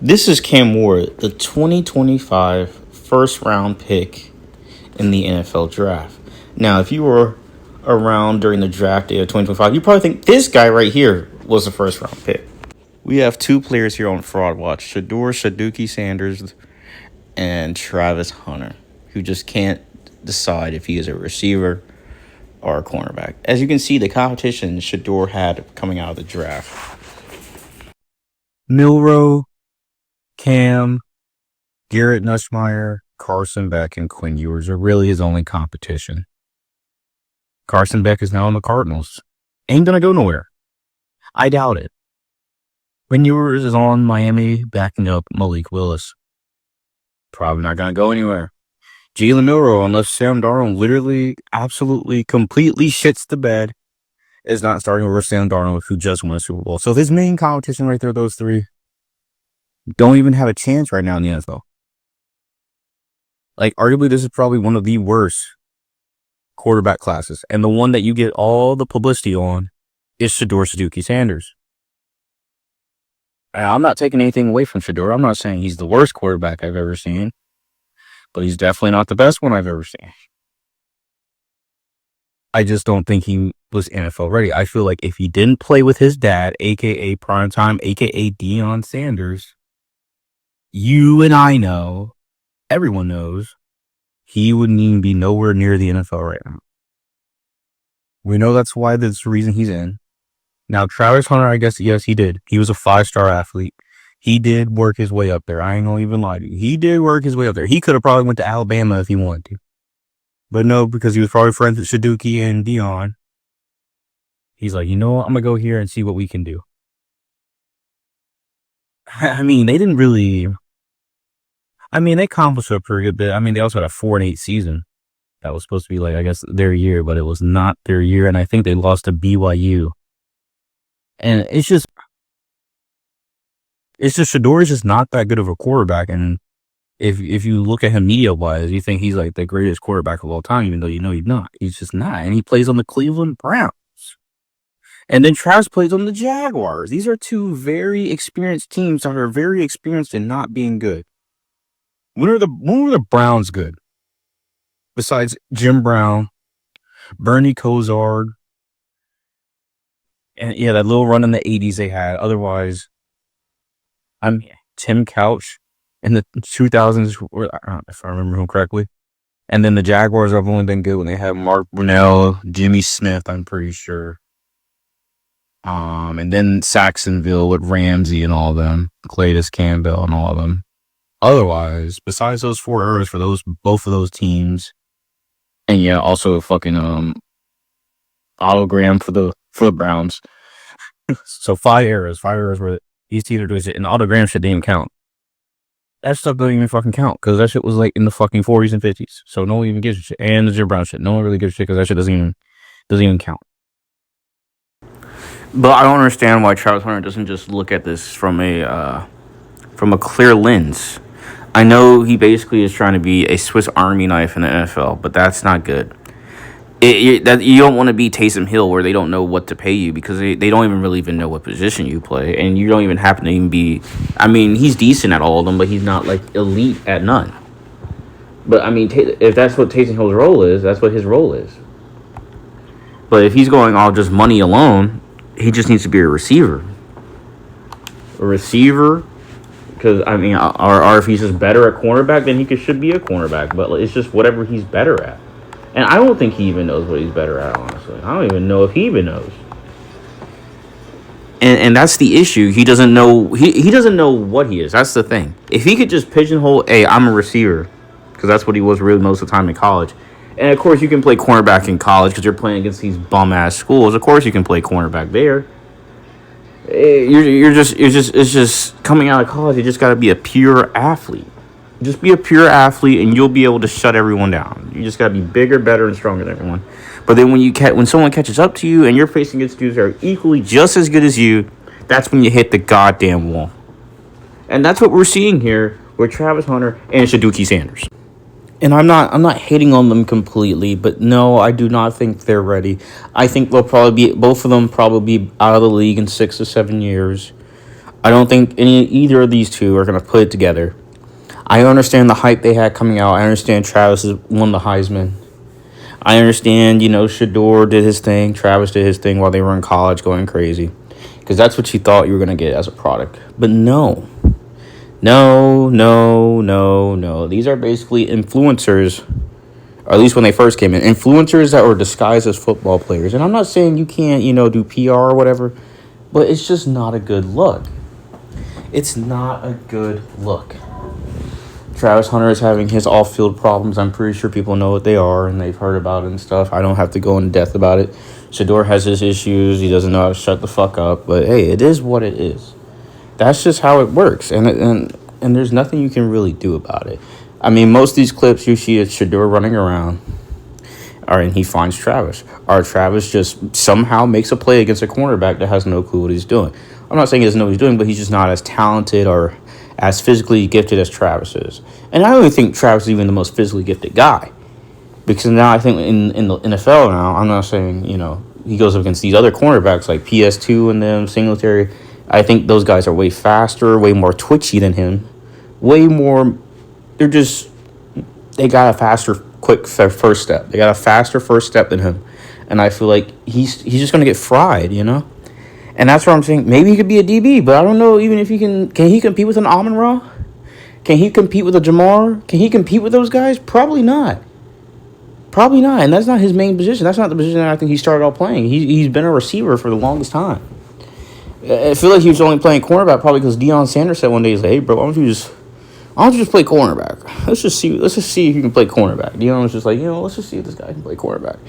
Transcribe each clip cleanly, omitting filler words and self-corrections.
This is Cam Ward, the 2025 first round pick in the NFL draft. Now, if you were around during the draft day of 2025, you probably think this guy right here was the first round pick. We have two players here on Fraud Watch, Shador Shaduki Sanders and Travis Hunter, who just can't decide if he is a receiver or a cornerback. As you can see, the competition Shador had coming out of the draft. Milroe, Cam, Garrett Nussmeier, Carson Beck, and Quinn Ewers are really his only competition. Carson Beck is now in the Cardinals. Ain't gonna go nowhere. I doubt it. Quinn Ewers is on Miami backing up Malik Willis. Probably not gonna go anywhere. Jalen Milroe, unless Sam Darnold literally, absolutely, completely shits the bed, is not starting over Sam Darnold, who just won a Super Bowl. So his main competition right there, those three, don't even have a chance right now in the NFL. Like, arguably, this is probably one of the worst quarterback classes. And the one that you get all the publicity on is Shador Shaduki Sanders. I'm not taking anything away from Shador. I'm not saying he's the worst quarterback I've ever seen, but he's definitely not the best one I've ever seen. I just don't think he was NFL ready. I feel like if he didn't play with his dad, a.k.a. Primetime, a.k.a. Deion Sanders, you and I know, everyone knows, he wouldn't even be nowhere near the NFL right now. We know that's why that's the reason he's in. Now, Travis Hunter, I guess, yes, he did. He was a 5-star athlete. He did work his way up there. I ain't gonna even lie to you. He did work his way up there. He could have probably went to Alabama if he wanted to. But no, because he was probably friends with Shaduki and Deion. He's like, you know what? I'm going to go here and see what we can do. I mean, they didn't really... I mean, they accomplished a pretty good bit. I mean, they also had a 4-8 season. That was supposed to be, like, I guess, their year, but it was not their year. And I think they lost to BYU. And it's just Shador is just not that good of a quarterback. And if you look at him media-wise, you think he's, like, the greatest quarterback of all time, even though you know he's not. He's just not. And he plays on the Cleveland Browns. And then Travis plays on the Jaguars. These are two very experienced teams that are very experienced in not being good. When were the Browns good? Besides Jim Brown, Bernie Kosar, and yeah, that little run in the 80s they had. Otherwise, Tim Couch in the 2000s, if I remember him correctly. And then the Jaguars have only been good when they had Mark Brunell, Jimmy Smith, I'm pretty sure. And then Saxonville with Ramsey and all of them, Claytis Campbell and all of them. Otherwise, besides those 4 errors for both of those teams, and yeah, also a fucking autogram for the Browns. So 5 errors where these teams are doing shit, and the autogram shit didn't even count. That stuff doesn't even fucking count because that shit was like in the fucking 40s and 50s. So no one even gives a shit. And the Jim Brown shit, no one really gives a shit because that shit doesn't even count. But I don't understand why Travis Hunter doesn't just look at this from a clear lens. I know he basically is trying to be a Swiss Army knife in the NFL, but that's not good. You don't want to be Taysom Hill where they don't know what to pay you because they don't even really know what position you play, and you don't even happen to even be. I mean, he's decent at all of them, but he's not like elite at none. But I mean, if that's what Taysom Hill's role is, that's what his role is. But if he's going all just money alone, he just needs to be a receiver. A receiver, because I mean, or if he's just better at cornerback, then he should be a cornerback. But it's just whatever he's better at. And I don't think he even knows what he's better at, honestly. I don't even know if he even knows. And that's the issue. He doesn't know. He doesn't know what he is. That's the thing. If he could just pigeonhole, hey, I'm a receiver, because that's what he was really most of the time in college. And of course, you can play cornerback in college because you're playing against these bum ass schools. Of course, you can play cornerback there. It's just coming out of college. You just got to be a pure athlete. Just be a pure athlete, and you'll be able to shut everyone down. You just gotta be bigger, better, and stronger than everyone. But then when someone catches up to you, and you're facing against dudes that are equally just as good as you, that's when you hit the goddamn wall. And that's what we're seeing here with Travis Hunter and Shaduki Sanders. And I'm not hating on them completely, but no, I do not think they're ready. I think both of them probably be out of the league in 6 to 7 years. I don't think either of these two are going to put it together. I understand the hype they had coming out. I understand Travis won the Heisman. I understand, Shador did his thing. Travis did his thing while they were in college going crazy. Because that's what you thought you were going to get as a product. But no. No, no, no, no. These are basically influencers, or at least when they first came in, influencers that were disguised as football players. And I'm not saying you can't, do PR or whatever, but it's just not a good look. It's not a good look. Travis Hunter is having his off-field problems. I'm pretty sure people know what they are and they've heard about it and stuff. I don't have to go in depth about it. Shador has his issues. He doesn't know how to shut the fuck up. But, hey, it is what it is. That's just how it works. And there's nothing you can really do about it. I mean, most of these clips you see is Shador running around. All right, and he finds Travis. Or Travis just somehow makes a play against a cornerback that has no clue what he's doing. I'm not saying he doesn't know what he's doing, but he's just not as talented or as physically gifted as Travis is. And I don't even think Travis is even the most physically gifted guy. Because now I think in the NFL now, I'm not saying, he goes up against these other cornerbacks like PS2 and them, Singletary. I think those guys are way faster, way more twitchy than him. Way more, they got a faster, quick first step. They got a faster first step than him. And I feel like he's just going to get fried, And that's what I'm saying. Maybe he could be a DB, but I don't know even if he can he compete with an Amon-Ra? Can he compete with a Jamar? Can he compete with those guys? Probably not. Probably not. And that's not his main position. That's not the position that I think he started out playing. He's been a receiver for the longest time. I feel like he was only playing cornerback probably because Deion Sanders said one day, he's like, hey, bro, why don't you just play cornerback? Let's just see if you can play cornerback. Deion was just like, let's just see if this guy can play cornerback.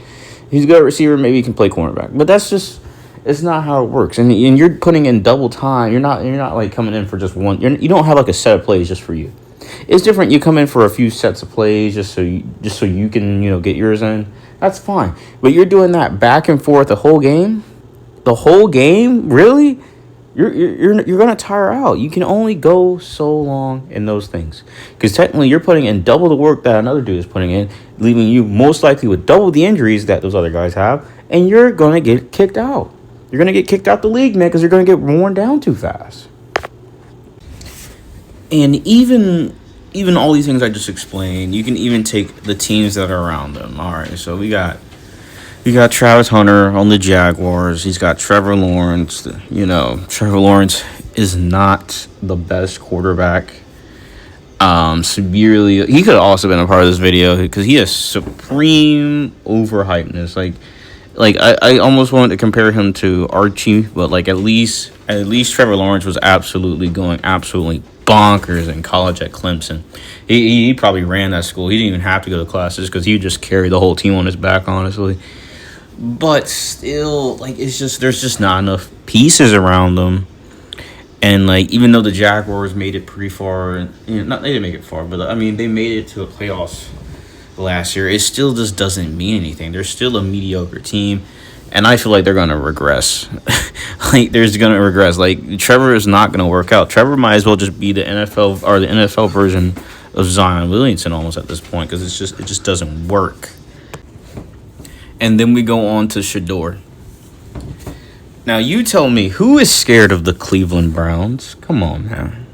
He's a good receiver, maybe he can play cornerback. But that's just, it's not how it works. And you're putting in double time. You're not like coming in for just one. You don't have like a set of plays just for you. It's different. You come in for a few sets of plays just so you can get yours in. That's fine. But you're doing that back and forth the whole game. The whole game, really? You're gonna tire out. You can only go so long in those things because technically you're putting in double the work that another dude is putting in, leaving you most likely with double the injuries that those other guys have, and you're gonna get kicked out. You're gonna get kicked out the league, man, because you're gonna get worn down too fast. And even all these things I just explained, you can even take the teams that are around them. All right, so we got Travis Hunter on the Jaguars. He's got Trevor Lawrence. Trevor Lawrence is not the best quarterback. Severely, he could have also been a part of this video because he has supreme overhypeness. Like I almost wanted to compare him to Archie, but like at least Trevor Lawrence was absolutely going absolutely bonkers in college at Clemson. He probably ran that school. He didn't even have to go to classes because he would just carry the whole team on his back, honestly. But still, like, there's just not enough pieces around them. And, like, even though the Jaguars made it pretty far, they didn't make it far, but, I mean, they made it to the playoffs last year. It still just doesn't mean anything. They're still a mediocre team, and I feel like they're going to regress. Like, Trevor is not going to work out. Trevor might as well just be the NFL version of Zion Williamson almost at this point because it just doesn't work. And then we go on to Shador. Now, you tell me, who is scared of the Cleveland Browns? Come on, man.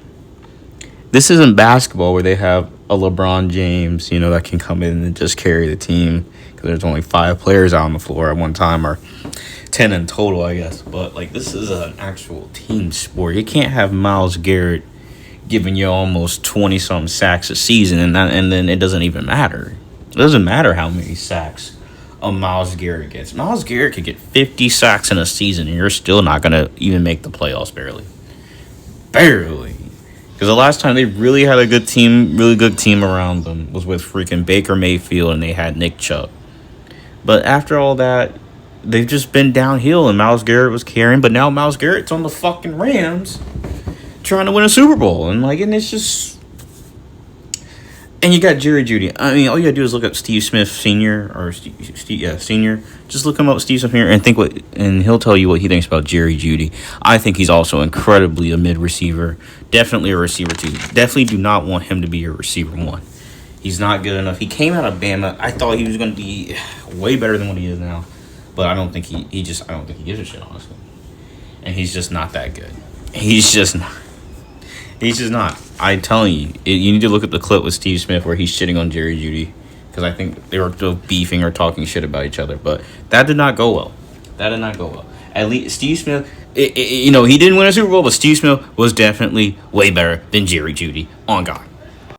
This isn't basketball where they have a LeBron James, that can come in and just carry the team because there's only 5 players out on the floor at one time, or 10 in total, I guess. But, like, this is an actual team sport. You can't have Myles Garrett giving you almost 20-something sacks a season, and then it doesn't even matter. It doesn't matter how many sacks Myles Garrett gets. Myles Garrett could get 50 sacks in a season, and you're still not going to even make the playoffs, barely. Because the last time they really had a good team around them was with freaking Baker Mayfield, and they had Nick Chubb. But after all that, they've just been downhill, and Myles Garrett was carrying, but now Myles Garrett's on the fucking Rams trying to win a Super Bowl, and it's just... And you got Jerry Jeudy. I mean, all you gotta do is look up Steve Smith Senior Senior. Just look him up, Steve Smith Senior, and he'll tell you what he thinks about Jerry Jeudy. I think he's also incredibly a mid receiver, definitely a receiver 2. Definitely do not want him to be a receiver 1. He's not good enough. He came out of Bama. I thought he was gonna be way better than what he is now, but I don't think he gives a shit, honestly. And he's just not that good. He's just not. He's just not. I'm telling you, you need to look at the clip with Steve Smith where he's shitting on Jerry Judy, because I think they were still beefing or talking shit about each other. But that did not go well. That did not go well. At least Steve Smith, he didn't win a Super Bowl, but Steve Smith was definitely way better than Jerry Judy. On God.